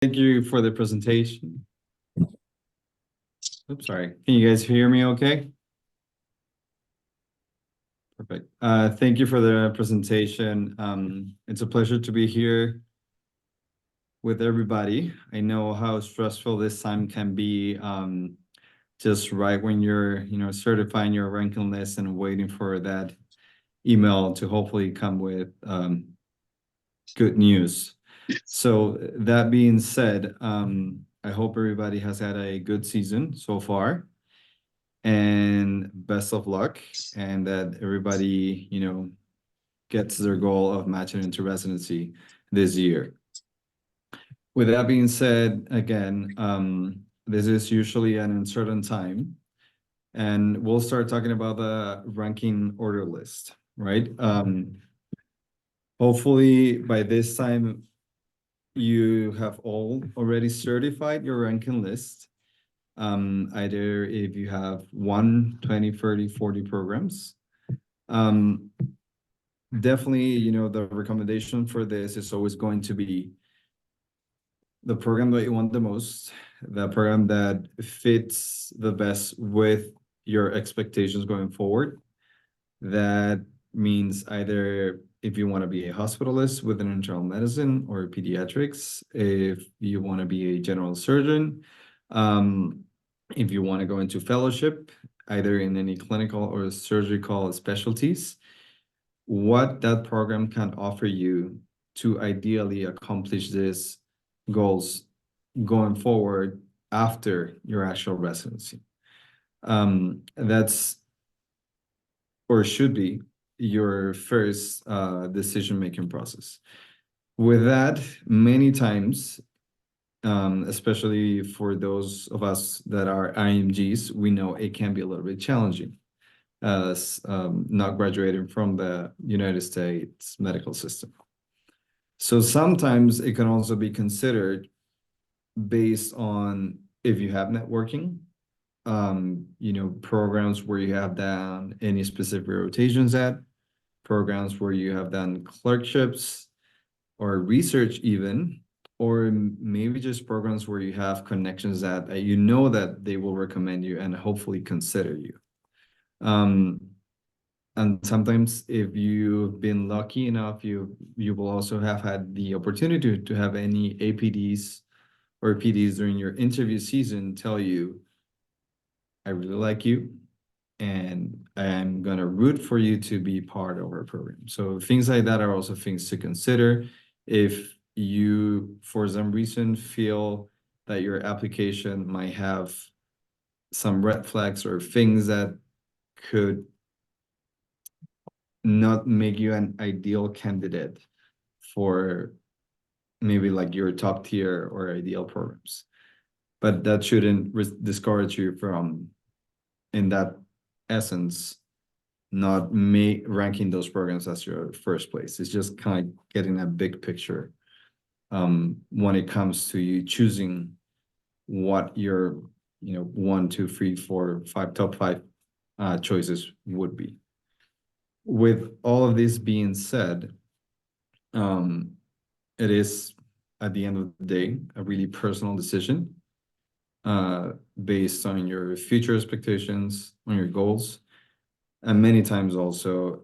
Thank you for the presentation. Oops, sorry. Can you guys hear me okay? Perfect. Thank you for the presentation. It's a pleasure to be here with everybody. I know how stressful this time can be, just right when you're, certifying your ranking list and waiting for that email to hopefully come with good news. So that being said, I hope everybody has had a good season so far, and best of luck, and that everybody, gets their goal of matching into residency this year. With that being said, again, this is usually an uncertain time, and we'll start talking about the ranking order list, right? Hopefully by this time, you have all already certified your ranking list. Either if you have 1, 20, 30, 40 programs. Definitely, the recommendation for this is always going to be the program that you want the most, the program that fits the best with your expectations going forward. That means either if you want to be a hospitalist within internal medicine or pediatrics, if you want to be a general surgeon, if you want to go into fellowship, either in any clinical or surgical specialties, what that program can offer you to ideally accomplish these goals going forward after your actual residency. That's, or should be, your first decision-making process. With that, many times, especially for those of us that are IMGs, we know it can be a little bit challenging as not graduating from the United States medical system. So sometimes it can also be considered based on if you have networking, programs where you have done any specific rotations at, programs where you have done clerkships or research even, or maybe just programs where you have connections that that they will recommend you and hopefully consider you. And sometimes if you've been lucky enough, you will also have had the opportunity to have any APDs or PDs during your interview season tell you, I really like you, and I'm gonna root for you to be part of our program. So things like that are also things to consider. If you, for some reason, feel that your application might have some red flags or things that could not make you an ideal candidate for maybe like your top tier or ideal programs, but that shouldn't discourage you from, in that essence, not ranking those programs as your first place. It's just kind of getting a big picture when it comes to you choosing what your 1, 2, 3, 4, 5 top 5 choices would be. With all of this being said, it is, at the end of the day, a really personal decision based on your future expectations, on your goals. And many times also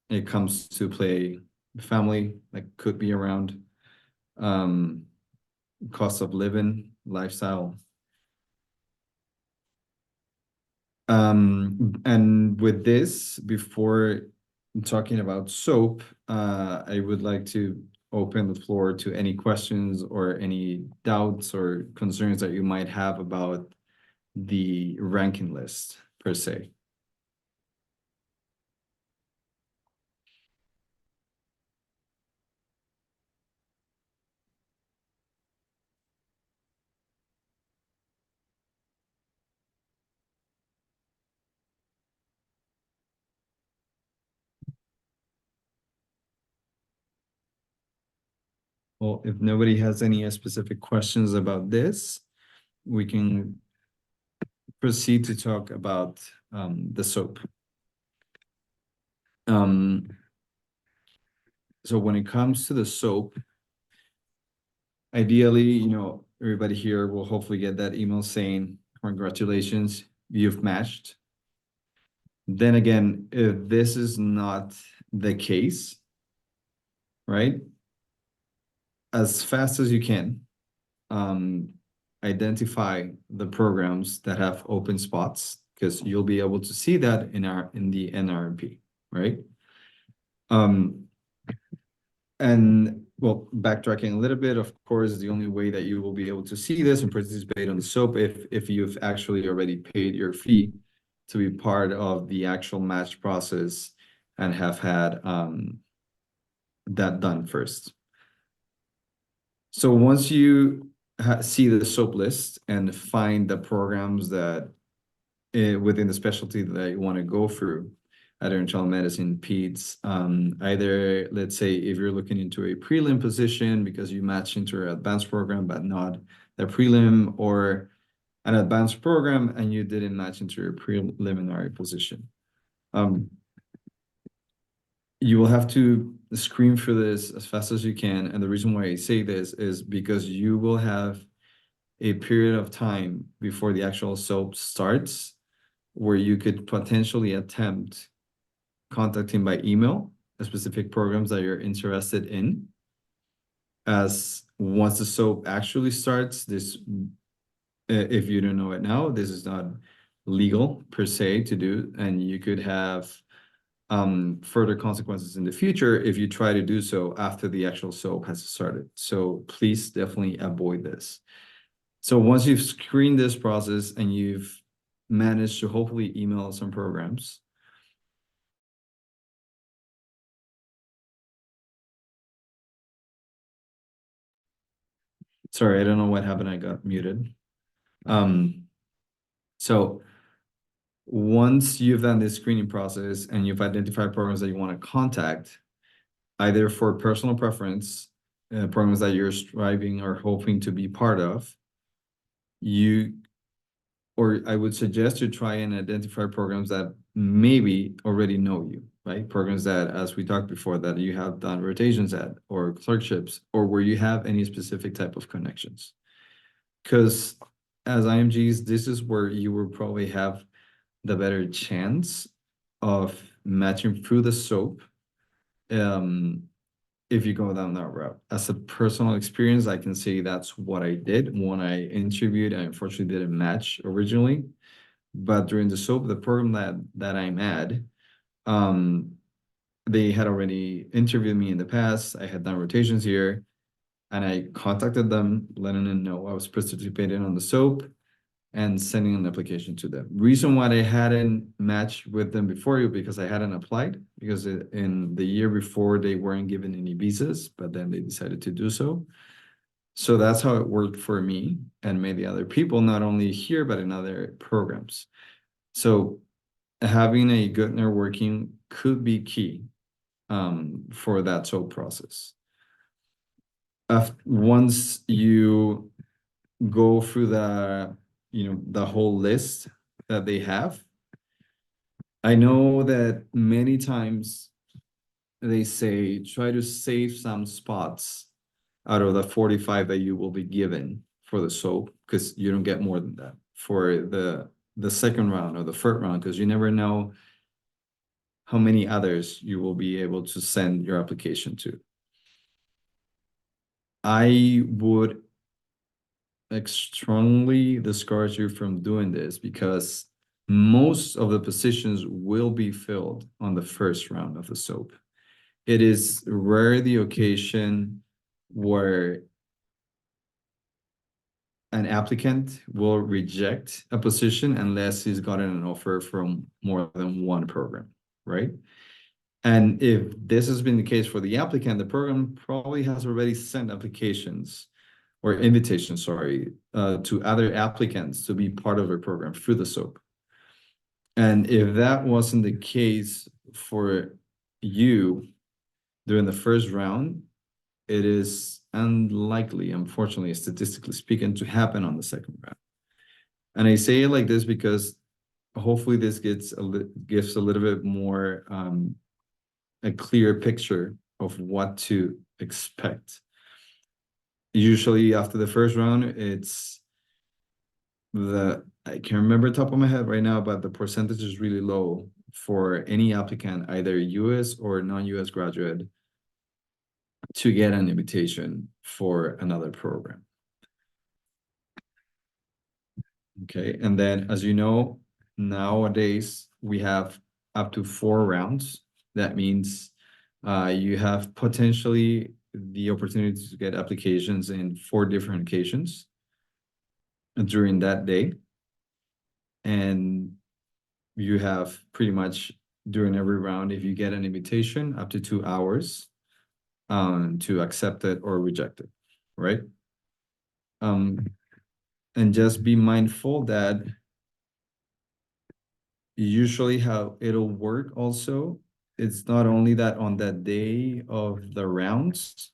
it comes to play family, like could be around, cost of living, lifestyle. And with this, before talking about SOAP, I would like to open the floor to any questions or any doubts or concerns that you might have about the ranking list per se. Well, if nobody has any specific questions about this, we can proceed to talk about the SOAP. So when it comes to the SOAP, ideally, everybody here will hopefully get that email saying, congratulations, you've matched. Then again, if this is not the case, right? As fast as you can, identify the programs that have open spots, because you'll be able to see that in the NRMP, right? And well, backtracking a little bit, of course, the only way that you will be able to see this and participate on the SOAP if you've actually already paid your fee to be part of the actual match process and have had that done first. So once you see the SOAP list and find the programs that within the specialty that you want to go through, either internal medicine, peds, either, let's say, if you're looking into a prelim position because you match into an advanced program, but not the prelim, or an advanced program and you didn't match into your preliminary position. You will have to screen for this as fast as you can. And the reason why I say this is because you will have a period of time before the actual SOAP starts where you could potentially attempt contacting by email specific programs that you're interested in. As once the SOAP actually starts, this, if you don't know it now, this is not legal per se to do, and you could have further consequences in the future if you try to do so after the actual SOAP has started. So please definitely avoid this. So once you've screened this process and you've managed to hopefully email some programs, sorry, I don't know what happened. I got muted. So once you've done this screening process and you've identified programs that you want to contact, either for personal preference, programs that you're striving or hoping to be part of, or I would suggest you try and identify programs that maybe already know you, right? Programs that, as we talked before, that you have done rotations at, or clerkships, or where you have any specific type of connections. Because as IMGs, this is where you will probably have the better chance of matching through the SOAP if you go down that route. As a personal experience, I can say that's what I did when I interviewed. I unfortunately didn't match originally, but during the SOAP, the program that I'm at, they had already interviewed me in the past. I had done rotations here, and I contacted them, letting them know I was participating on the SOAP and sending an application to them. Reason why I hadn't matched with them before, because I hadn't applied, because in the year before they weren't given any visas, but then they decided to do so. So that's how it worked for me and many other people, not only here, but in other programs. So having a good networking could be key for that SOAP process. Once you go through the whole list that they have, I know that many times they say try to save some spots out of the 45 that you will be given for the SOAP, because you don't get more than that for the second round or the third round, because you never know how many others you will be able to send your application to. I would strongly discourage you from doing this, because most of the positions will be filled on the first round of the SOAP. It is rare the occasion where an applicant will reject a position unless he's gotten an offer from more than one program, right? And if this has been the case for the applicant, the program probably has already sent applications or invitations, sorry, to other applicants to be part of a program through the SOAP. And if that wasn't the case for you during the first round, it is unlikely, unfortunately, statistically speaking, to happen on the second round. And I say it like this because hopefully this gives a little bit more a clear picture of what to expect. usually after the first round, I can't remember top of my head right now, but the percentage is really low for any applicant, either US or non-US graduate, to get an invitation for another program. Okay, and then as you know, nowadays we have up to 4 rounds. That means you have potentially the opportunity to get applications in 4 different occasions during that day. And you have pretty much during every round, if you get an invitation, up to 2 hours to accept it or reject it, right? And just be mindful that usually how it'll work also, it's not only that on that day of the rounds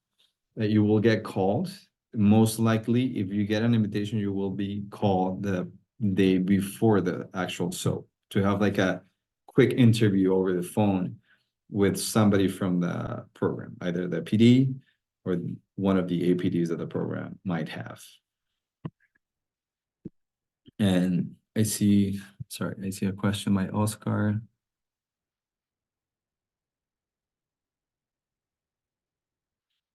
that you will get called. Most likely, if you get an invitation, you will be called the day before the actual SOAP to have like a quick interview over the phone with somebody from the program, either the PD or one of the APDs that the program might have. And I see a question by Oscar.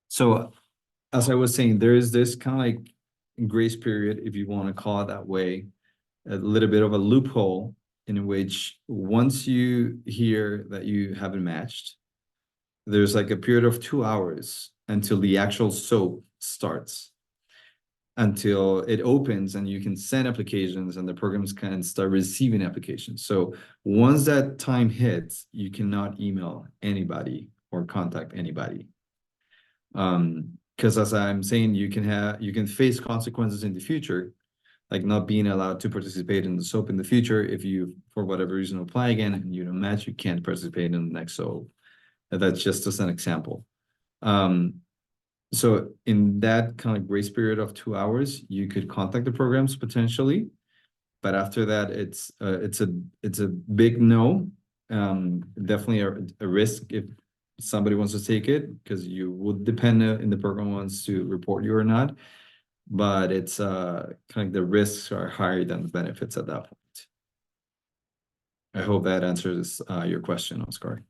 So as I was saying, there is this kind of like grace period, if you want to call it that way, a little bit of a loophole in which once you hear that you haven't matched, there's like a period of 2 hours until the actual SOAP starts, until it opens and you can send applications and the programs can start receiving applications. So once that time hits, you cannot email anybody or contact anybody. Because as I'm saying, you can face consequences in the future, like not being allowed to participate in the SOAP in the future. If you, for whatever reason, apply again and you don't match, you can't participate in the next SOAP. That's just as an example. So in that kind of grace period of 2 hours, you could contact the programs potentially, but after that, it's a big no. Definitely a risk if somebody wants to take it, because you would depend in the program wants to report you or not. But it's kind of the risks are higher than the benefits at that point. I hope that answers your question, Oscar.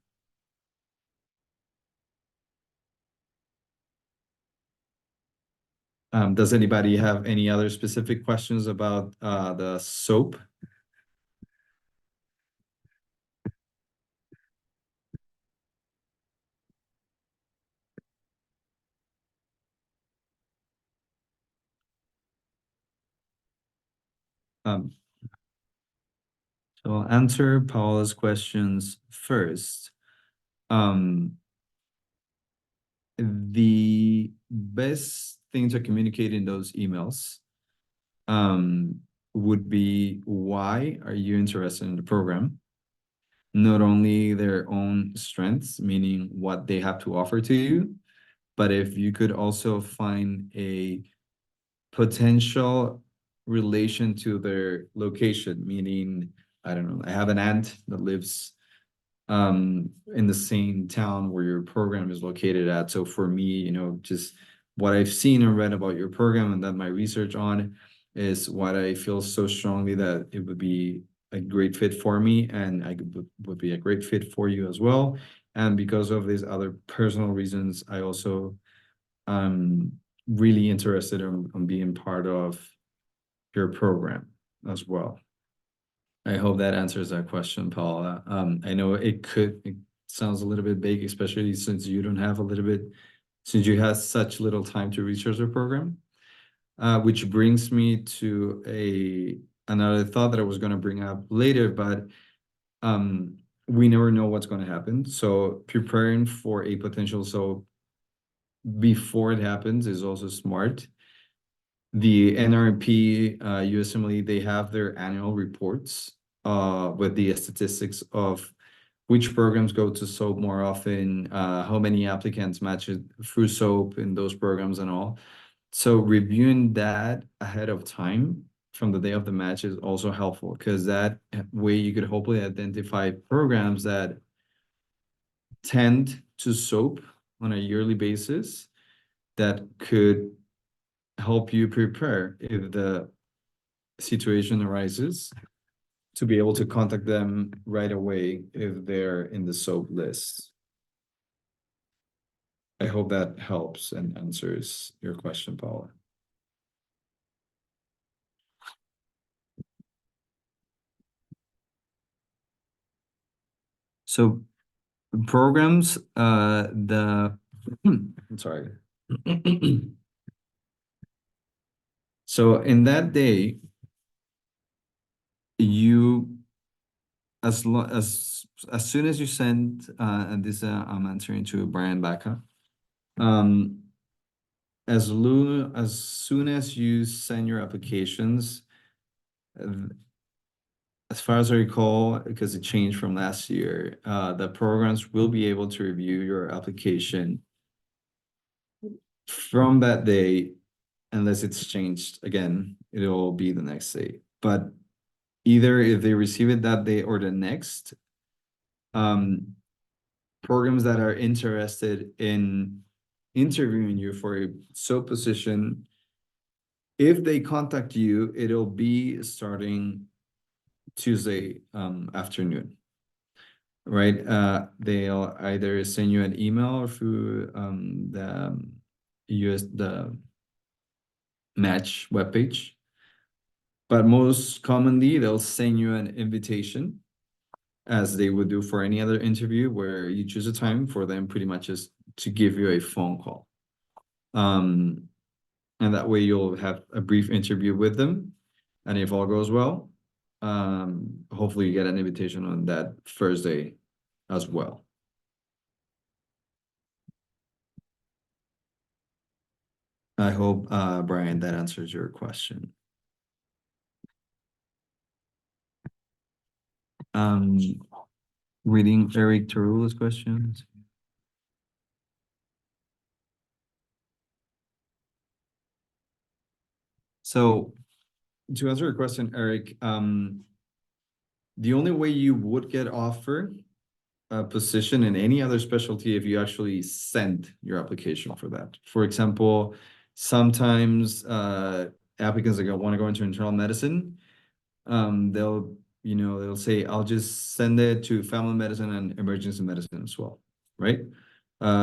Does anybody have any other specific questions about the SOAP? So I'll answer Paula's questions first. The best thing to communicate in those emails would be, why are you interested in the program? Not only their own strengths, meaning what they have to offer to you, but if you could also find a potential relation to their location, meaning, I don't know, I have an aunt that lives in the same town where your program is located at. So for me, just what I've seen and read about your program and done my research on is what I feel so strongly that it would be a great fit for me, and would be a great fit for you as well. And because of these other personal reasons, I also really interested in being part of your program as well. I hope that answers that question, Paula. I know it sounds a little bit vague, especially since you have such little time to research the program. Which brings me to another thought that I was going to bring up later, but we never know what's going to happen. So preparing for a potential SOAP before it happens is also smart. The NRP, USMLE, they have their annual reports with the statistics of which programs go to SOAP more often, how many applicants match it through SOAP in those programs and all. So reviewing that ahead of time from the day of the match is also helpful, because that way you could hopefully identify programs that tend to SOAP on a yearly basis that could help you prepare if the situation arises, to be able to contact them right away if they're in the SOAP list. I hope that helps and answers your question, Paula. So programs, I'm sorry. So in that day, you, as soon as you send, and this I'm answering to Brian Baca, as soon as you send your applications, as far as I recall, because it changed from last year, the programs will be able to review your application from that day, unless it's changed again, it'll be the next day. But either if they receive it that day or the next, programs that are interested in interviewing you for a SOAP position, if they contact you, it'll be starting Tuesday afternoon, right? They'll either send you an email or through the Match webpage, but most commonly they'll send you an invitation, as they would do for any other interview, where you choose a time for them pretty much just to give you a phone call. And that way you'll have a brief interview with them. And if all goes well, hopefully you get an invitation on that Thursday as well. I hope, Brian, that answers your question. Reading Eric Tarula's questions. So to answer your question, Eric, the only way you would get offered a position in any other specialty if you actually send your application for that. For example, sometimes applicants that want to go into internal medicine, they'll say, I'll just send it to family medicine and emergency medicine as well, right?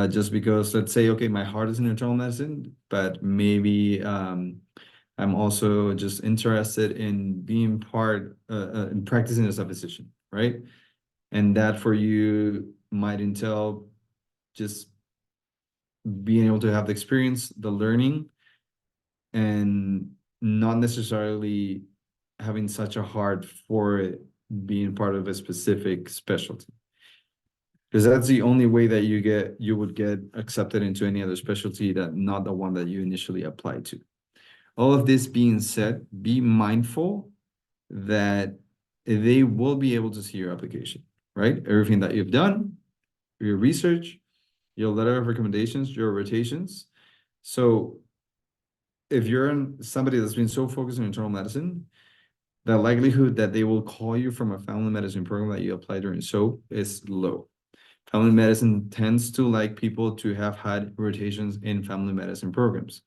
Just because, let's say, okay, my heart is in internal medicine, but maybe I'm also just interested in being part in practicing as a physician, right? And that for you might entail just being able to have the experience, the learning, and not necessarily having such a heart for being part of a specific specialty. Because that's the only way that you would get accepted into any other specialty, that not the one that you initially applied to. All of this being said, be mindful that they will be able to see your application, right? Everything that you've done, your research, your letter of recommendations, your rotations. So if you're somebody that's been so focused on internal medicine, the likelihood that they will call you from a family medicine program that you applied during SOAP is low. Family medicine tends to like people to have had rotations in family medicine programs.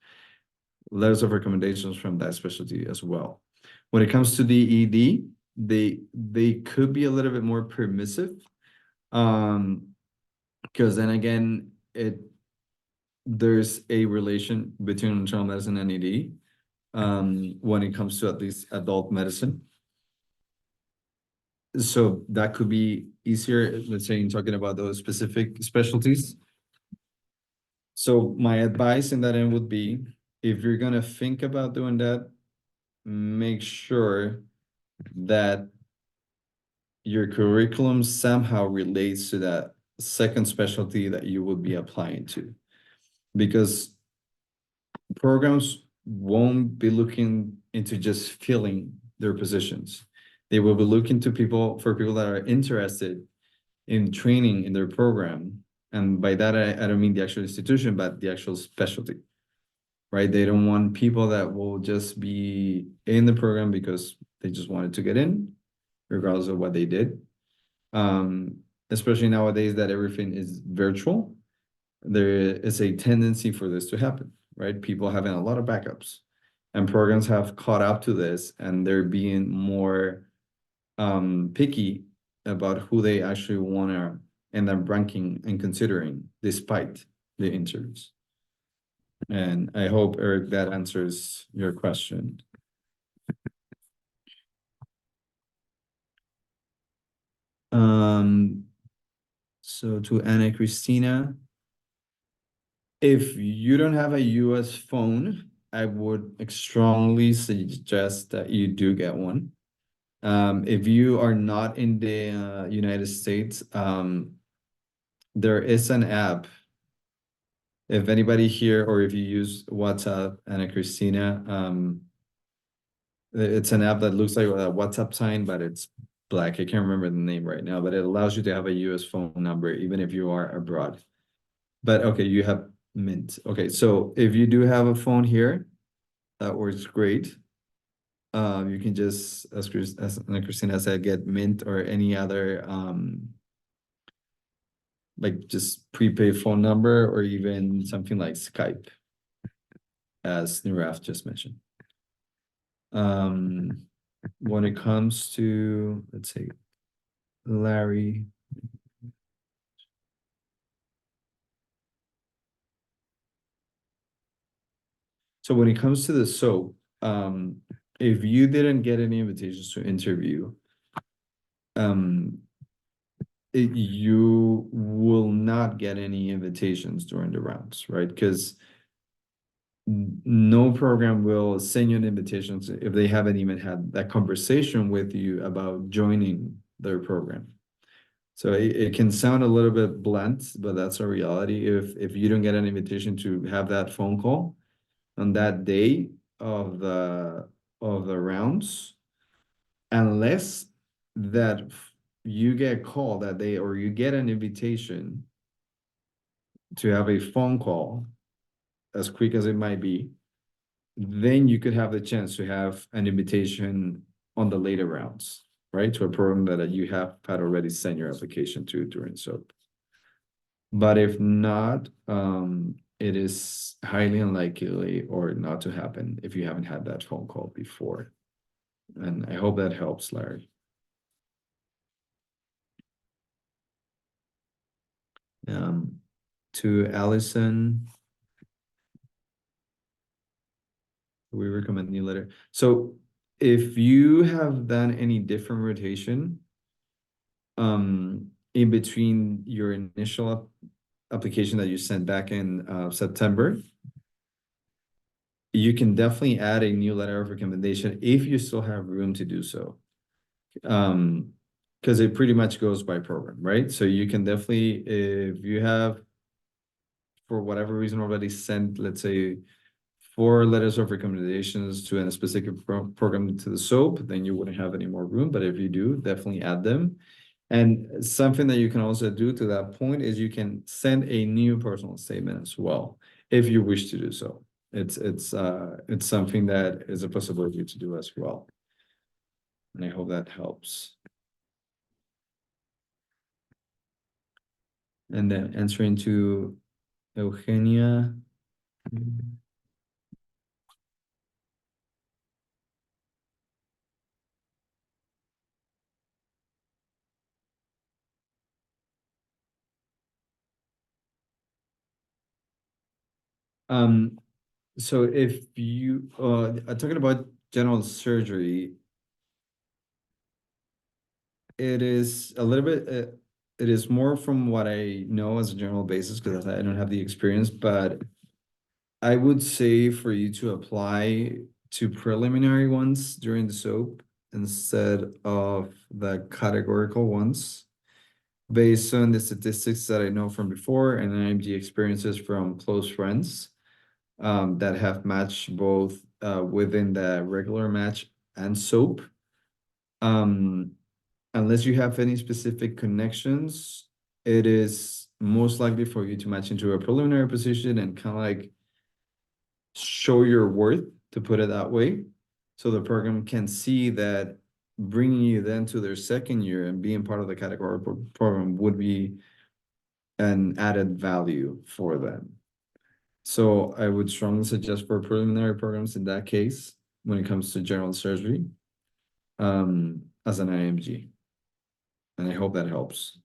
Letters of recommendations from that specialty as well. When it comes to the ED, they could be a little bit more permissive, because then again, there's a relation between internal medicine and ED, when it comes to at least adult medicine. So that could be easier, let's say, in talking about those specific specialties. So my advice in that end would be, if you're gonna think about doing that, make sure that your curriculum somehow relates to that second specialty that you would be applying to. Because programs won't be looking into just filling their positions. They will be looking to for people that are interested in training in their program. And by that, I don't mean the actual institution, but the actual specialty, right? They don't want people that will just be in the program because they just wanted to get in, regardless of what they did. Especially nowadays that everything is virtual, there is a tendency for this to happen, right? People having a lot of backups, and programs have caught up to this, and they're being more picky about who they actually want to end up ranking and considering despite the interviews. And I hope, Eric, that answers your question. So to Anna Christina, if you don't have a US phone, I would strongly suggest that you do get one. If you are not in the United States, there is an app. If anybody here, or if you use WhatsApp, Anna Christina, it's an app that looks like a WhatsApp sign, but it's black. I can't remember the name right now, but it allows you to have a US phone number, even if you are abroad. But okay, you have Mint. Okay, so if you do have a phone here, that works great. You can just, as Christina said, get Mint or any other like just prepaid phone number, or even something like Skype, as Niraf just mentioned. When it comes to, let's say, Larry. So when it comes to the SOAP, if you didn't get any invitations to interview, you will not get any invitations during the rounds, right? Because no program will send you an invitation if they haven't even had that conversation with you about joining their program. So it can sound a little bit blunt, but that's a reality. If you don't get an invitation to have that phone call on that day of the rounds, unless that you get called that day, or you get an invitation to have a phone call, as quick as it might be, then you could have the chance to have an invitation on the later rounds, right? To a program that you have had already sent your application to during SOAP. But if not, it is highly unlikely or not to happen if you haven't had that phone call before. And I hope that helps, Larry. To Allison, we recommend new letter. So if you have done any different rotation, in between your initial application that you sent back in September, you can definitely add a new letter of recommendation if you still have room to do so. Because it pretty much goes by program, right? So you can definitely, if you have, for whatever reason, already sent, let's say, 4 letters of recommendations to a specific program to the SOAP, then you wouldn't have any more room. But if you do, definitely add them. And something that you can also do to that point is you can send a new personal statement as well, if you wish to do so. It's something that is a possibility to do as well. And I hope that helps. And then answering to Eugenia. So if you talking about general surgery, it is a little bit it is more from what I know as a general basis, because I don't have the experience, but I would say for you to apply to preliminary ones during the SOAP instead of the categorical ones, based on the statistics that I know from before and IMG experiences from close friends that have matched both within the regular match and SOAP. Unless you have any specific connections, it is most likely for you to match into a preliminary position and kind of like show your worth, to put it that way, so the program can see that bringing you then to their second year and being part of the categorical program would be an added value for them. So I would strongly suggest for preliminary programs in that case, when it comes to general surgery, as an IMG. And I hope that helps.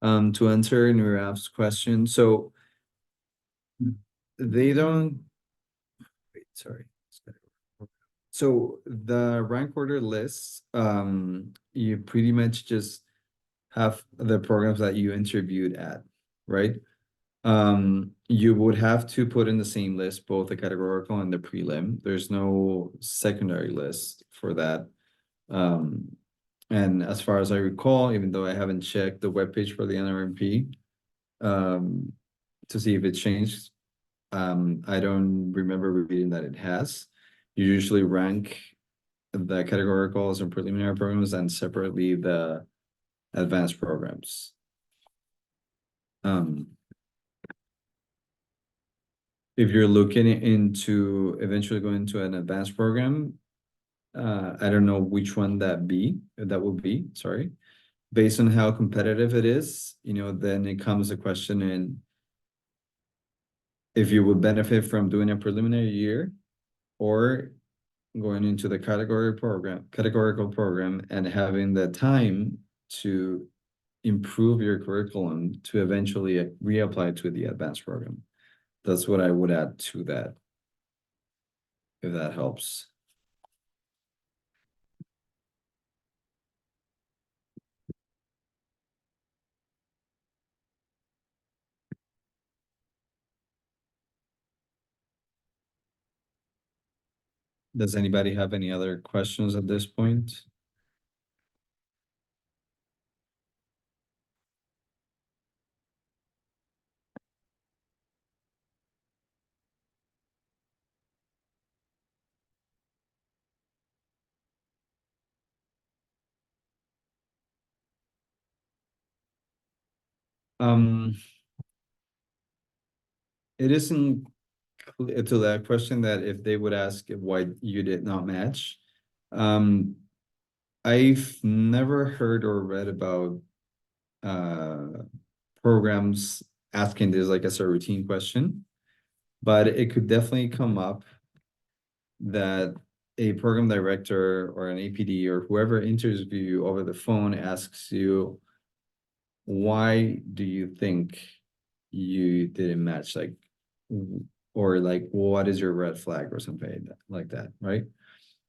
To answer Nuraf's question, so they don't, wait, sorry. So the rank order lists, you pretty much just have the programs that you interviewed at, right? You would have to put in the same list both the categorical and the prelim. There's no secondary list for that. And as far as I recall, even though I haven't checked the webpage for the NRMP, to see if it changed, I don't remember reading that it has. You usually rank the categoricals and preliminary programs and separately the advanced programs. If you're looking into eventually going to an advanced program, I don't know which one that would be, sorry. Based on how competitive it is, then it comes a question in if you would benefit from doing a preliminary year or going into the categorical program and having the time to improve your curriculum to eventually reapply to the advanced program. That's what I would add to that, if that helps. Does anybody have any other questions at this point? It isn't clear to that question that if they would ask why you did not match. I've never heard or read about programs asking this like as a routine question, but it could definitely come up that a program director or an APD or whoever interviews you over the phone asks you, why do you think you didn't match, like, or like, what is your red flag or something like that, right?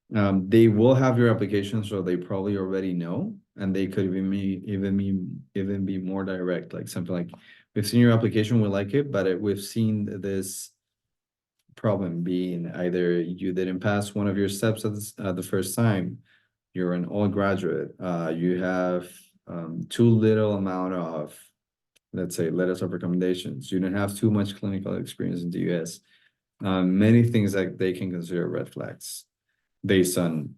They will have your application, so they probably already know, and they could even be more direct, like something like, we've seen your application, we like it, but we've seen this problem being either you didn't pass one of your steps at the first time, you're an old graduate, you have too little amount of, let's say, letters of recommendations, you don't have too much clinical experience in the US. Many things that they can consider red flags based on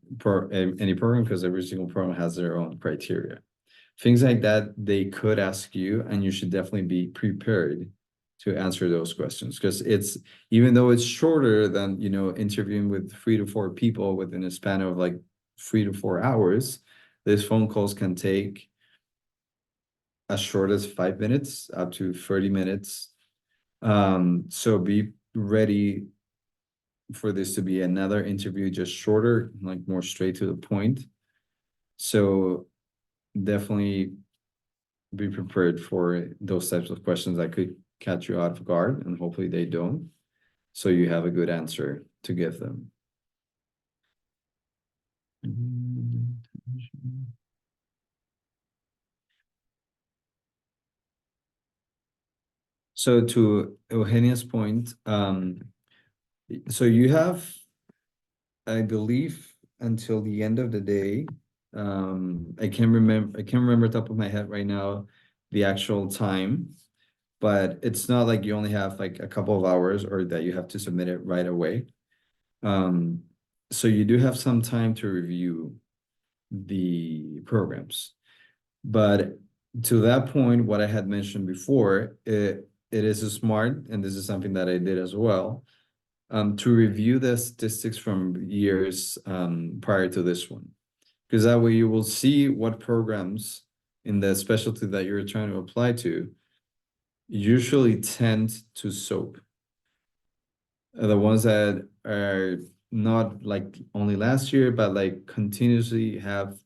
any program, because every single program has their own criteria. Things like that they could ask you, and you should definitely be prepared to answer those questions, because it's, even though it's shorter than interviewing with 3 to 4 people within a span of like 3 to 4 hours, these phone calls can take as short as 5 minutes up to 30 minutes. So be ready for this to be another interview, just shorter, like more straight to the point. So definitely be prepared for those types of questions that could catch you out of guard, and hopefully they don't. So you have a good answer to give them. So to Eugenia's point, so you have, I believe, until the end of the day. I can't remember top of my head right now the actual time, but it's not like you only have like a couple of hours or that you have to submit it right away. So you do have some time to review the programs. But to that point, what I had mentioned before, it is smart, and this is something that I did as well, to review the statistics from years prior to this one. Because that way you will see what programs in the specialty that you're trying to apply to usually tend to SOAP. The ones that are not like only last year, but like continuously have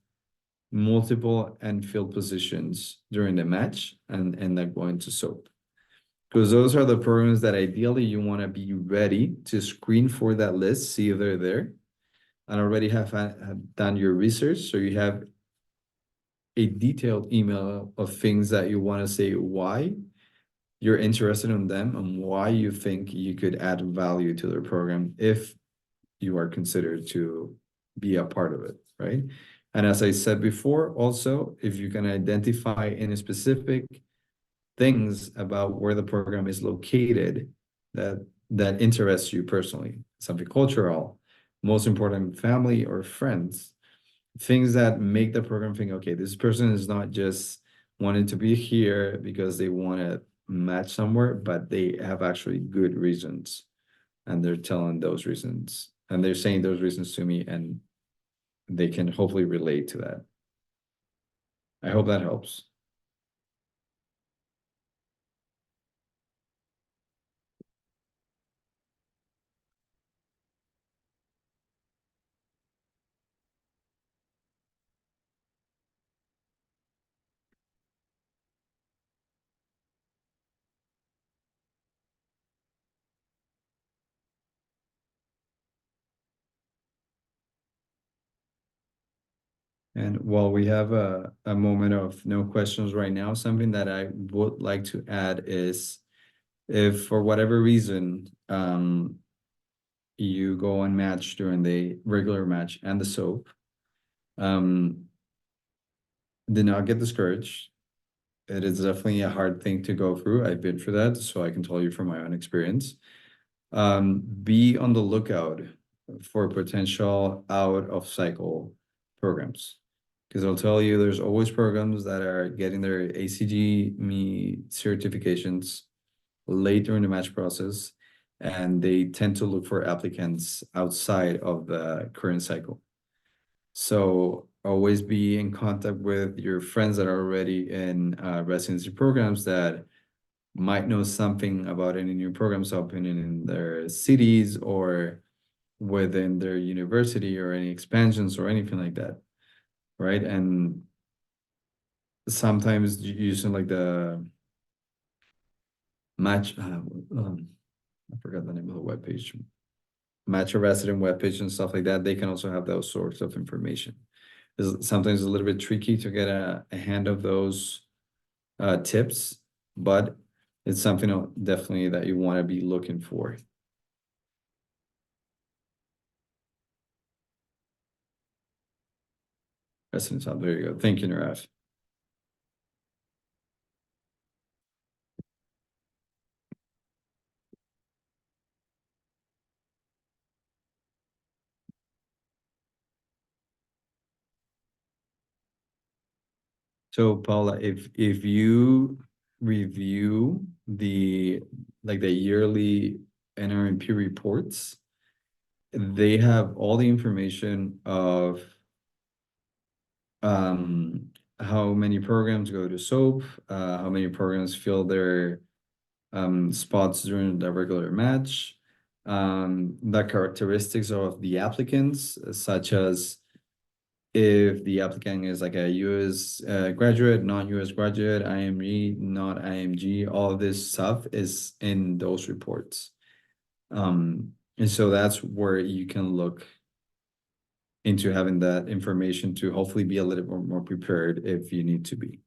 multiple and field positions during the match and like going to SOAP. Because those are the programs that ideally you want to be ready to screen for that list, see if they're there, and already have done your research. So you have a detailed email of things that you want to say why you're interested in them and why you think you could add value to their program if you are considered to be a part of it, right? And as I said before, also, if you can identify any specific things about where the program is located that interests you personally, something cultural, most important, family or friends, things that make the program think, okay, this person is not just wanting to be here because they want to match somewhere, but they have actually good reasons. And they're telling those reasons and they're saying those reasons to me, and they can hopefully relate to that. I hope that helps. And while we have a moment of no questions right now, something that I would like to add is if for whatever reason you go and match during the regular match and the SOAP, um, do not get discouraged. It is definitely a hard thing to go through. I've been through that, so I can tell you from my own experience. Be on the lookout for potential out of cycle programs. Because I'll tell you, there's always programs that are getting their ACG certifications late during the match process, and they tend to look for applicants outside of the current cycle. So always be in contact with your friends that are already in residency programs that might know something about any new programs opening in their cities or within their university or any expansions or anything like that, right? And sometimes using like the match, I forgot the name of the webpage, match a resident webpage and stuff like that, they can also have those sorts of information. It's sometimes a little bit tricky to get a hand of those tips, but it's something definitely that you want to be looking for. Residence Hub, there you go. Thank you, Naraf. So Paula, if you review the yearly NRMP reports, they have all the information of how many programs go to SOAP, how many programs fill their spots during the regular match, the characteristics of the applicants, such as if the applicant is like a US graduate, non-US graduate, IMG, not IMG, all of this stuff is in those reports. And so that's where you can look into having that information to hopefully be a little bit more prepared if you need to be.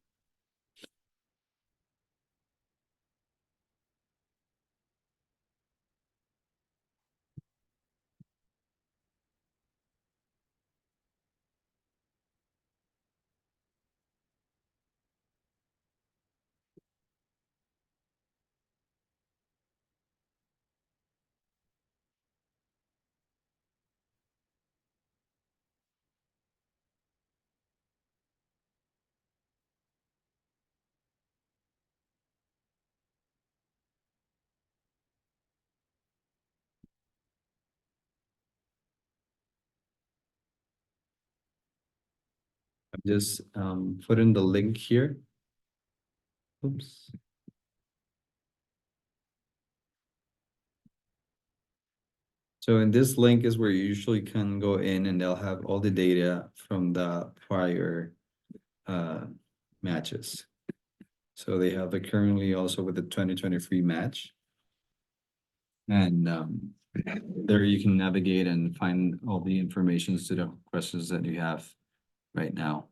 just put in the link here. Oops. So in this link is where you usually can go in and they'll have all the data from the prior matches. So they have it currently also with the 2023 match. And there you can navigate and find all the information to the questions that you have right now.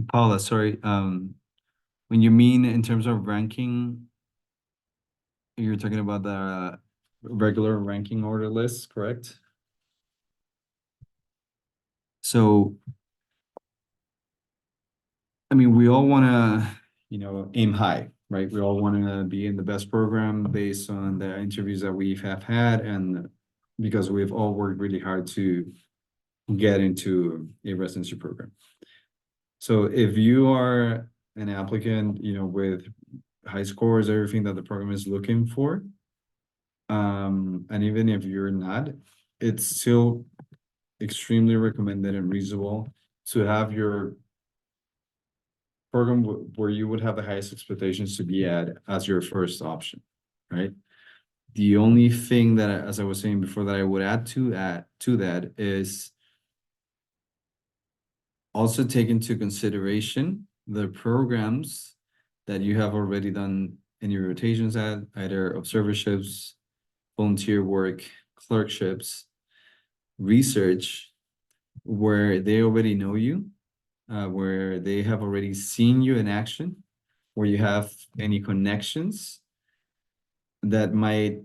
Paula, sorry, when you mean in terms of ranking, you're talking about the regular ranking order list, correct? So, I mean, we all want to, aim high, right? We all want to be in the best program based on the interviews that we have had, and because we've all worked really hard to get into a residency program. So if you are an applicant, with high scores, everything that the program is looking for, and even if you're not, it's still extremely recommended and reasonable to have your program where you would have the highest expectations to be at as your first option, right? The only thing that, as I was saying before, that I would add to that is also take into consideration the programs that you have already done any rotations at, either observerships, volunteer work, clerkships, research, where they already know you, where they have already seen you in action, where you have any connections that might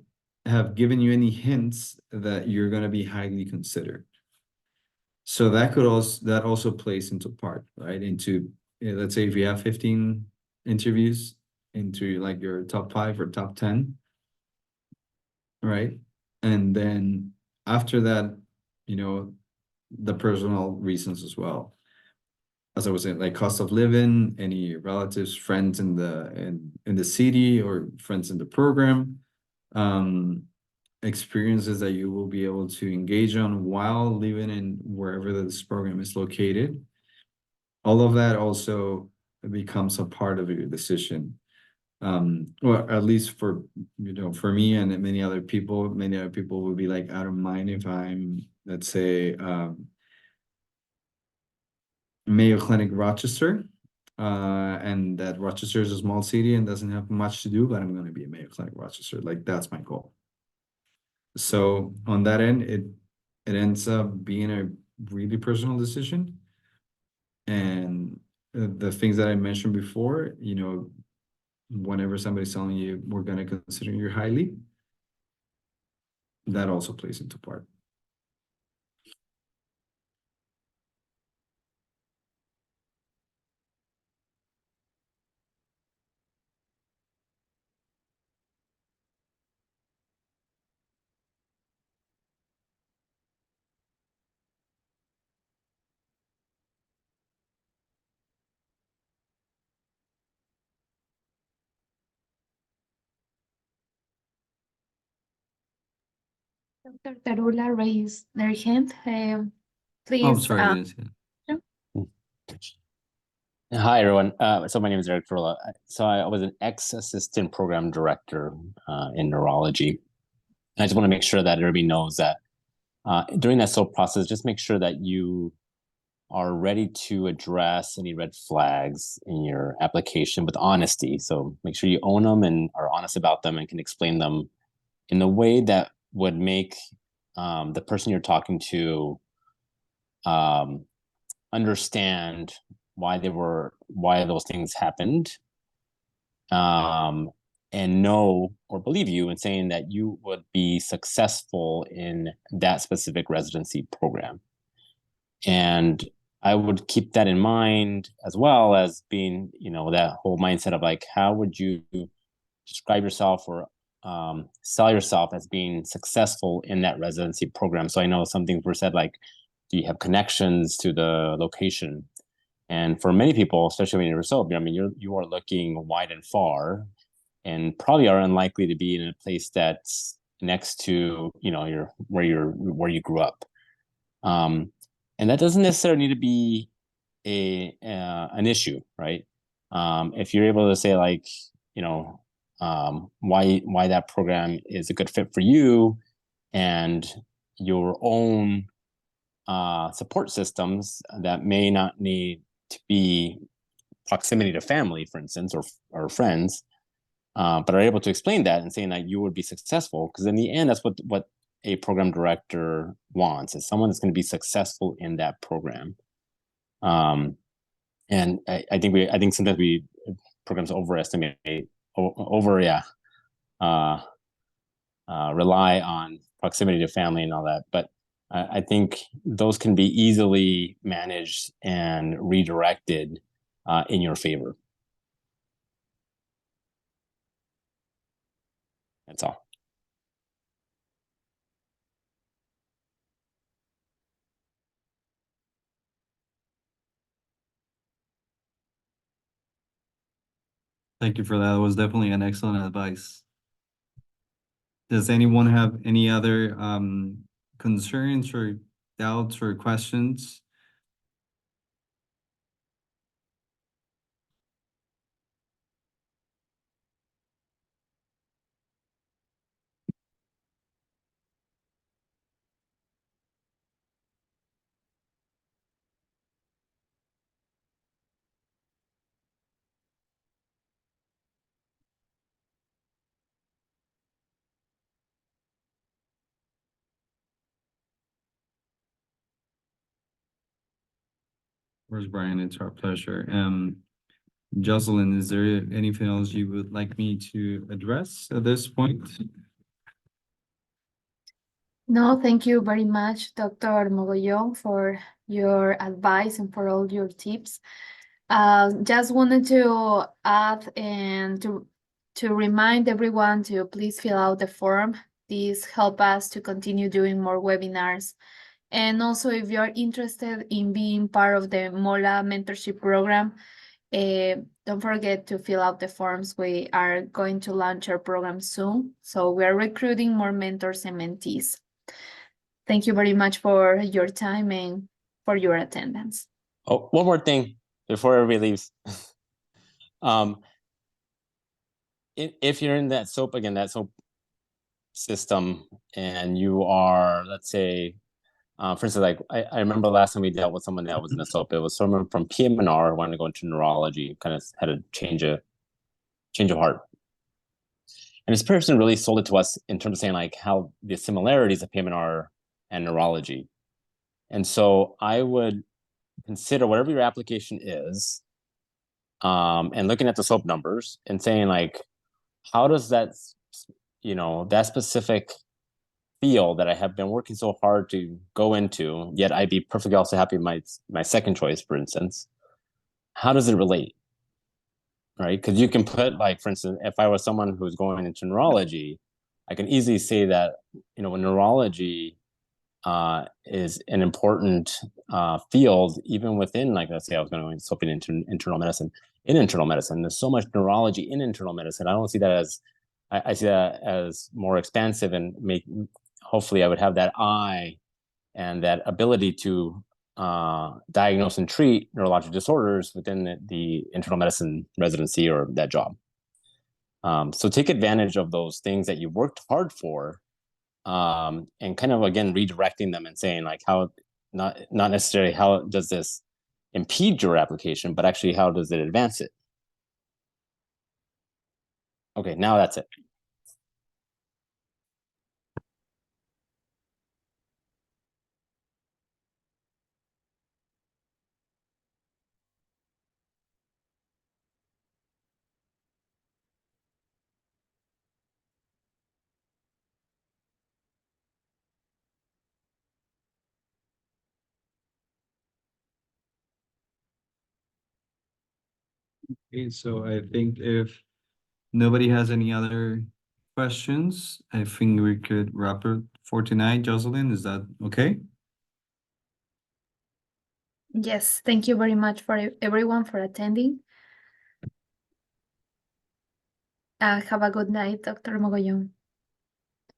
have given you any hints that you're going to be highly considered. So that also plays into part, right? Into, let's say if you have 15 interviews into like your top 5 or top 10, right? And then after that, the personal reasons as well. As I was saying, like cost of living, any relatives, friends in the city or friends in the program, experiences that you will be able to engage on while living in wherever this program is located. All of that also becomes a part of your decision. Or at least for me and many other people would be like, I don't mind if I'm, let's say, Mayo Clinic Rochester, and that Rochester is a small city and doesn't have much to do, but I'm going to be a Mayo Clinic Rochester. Like that's my goal. So on that end, it ends up being a really personal decision. And the things that I mentioned before, whenever somebody's telling you we're going to consider you highly, that also plays into part. Dr. Tarula raised their hand. Please. Oh, I'm sorry, I didn't see that. Hi, everyone. So my name is Eric Tarula. So I was an ex-assistant program director in neurology. I just want to make sure that everybody knows that during that SOAP process, just make sure that you are ready to address any red flags in your application with honesty. So make sure you own them and are honest about them and can explain them in a way that would make the person you're talking to understand why those things happened, and know or believe you in saying that you would be successful in that specific residency program. And I would keep that in mind, as well as being, you know, that whole mindset of like, how would you describe yourself or sell yourself as being successful in that residency program? So I know some things were said like, do you have connections to the location? And for many people, especially when you're SOAP, I mean, you are looking wide and far, and probably are unlikely to be in a place that's next to, you know, where you grew up. And that doesn't necessarily need to be an issue, right? If you're able to say like, you know, why that program is a good fit for you, and your own support systems that may not need to be proximity to family, for instance, or friends, but are able to explain that and saying that you would be successful, because in the end, that's what a program director wants, is someone that's going to be successful in that program. And I think sometimes programs overestimate rely on proximity to family and all that, but I think those can be easily managed and redirected in your favor. That's all. Thank you for that. It was definitely an excellent advice. Does anyone have any other concerns or doubts or questions? Where's Brian? It's our pleasure. Jocelyn, is there anything else you would like me to address at this point? No, thank you very much, Dr. Mogollon, for your advice and for all your tips. Just wanted to add and to remind everyone to please fill out the form. This help us to continue doing more webinars. And also, if you're interested in being part of the MOLA mentorship program, don't forget to fill out the forms. We are going to launch our program soon. So we are recruiting more mentors and mentees. Thank you very much for your time and for your attendance. Oh, one more thing before everybody leaves. If you're in that SOAP, again, that SOAP system, and you are, let's say, for instance, like I remember last time we dealt with someone that was in a SOAP, it was someone from PM&R wanted to go into neurology, kind of had a change of heart. And this person really sold it to us in terms of saying like how the similarities of PM&R and neurology. And so I would consider whatever your application is, and looking at the SOAP numbers and saying like, how does that, you know, that specific field that I have been working so hard to go into, yet I'd be perfectly also happy with my second choice, for instance, how does it relate? Right? Because you can put like, for instance, if I was someone who's going into neurology, I can easily say that, you know, neurology is an important field, even within, like, let's say I was going to something into internal medicine. In internal medicine, there's so much neurology in internal medicine. I don't see that as, I see that as more expansive, and hopefully I would have that eye and that ability to diagnose and treat neurologic disorders within the internal medicine residency or that job. So take advantage of those things that you worked hard for, and kind of, again, redirecting them and saying like, how, not necessarily how does this impede your application, but actually how does it advance it? Okay, now that's it. Okay, so I think if nobody has any other questions, I think we could wrap it for tonight. Jocelyn, is that okay? Yes, thank you very much for everyone for attending. Have a good night, Dr. Mogollon.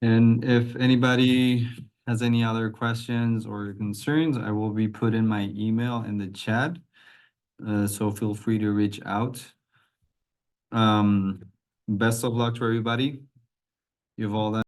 And if anybody has any other questions or concerns, I will be putting my email in the chat. So feel free to reach out. Best of luck to everybody. You've all done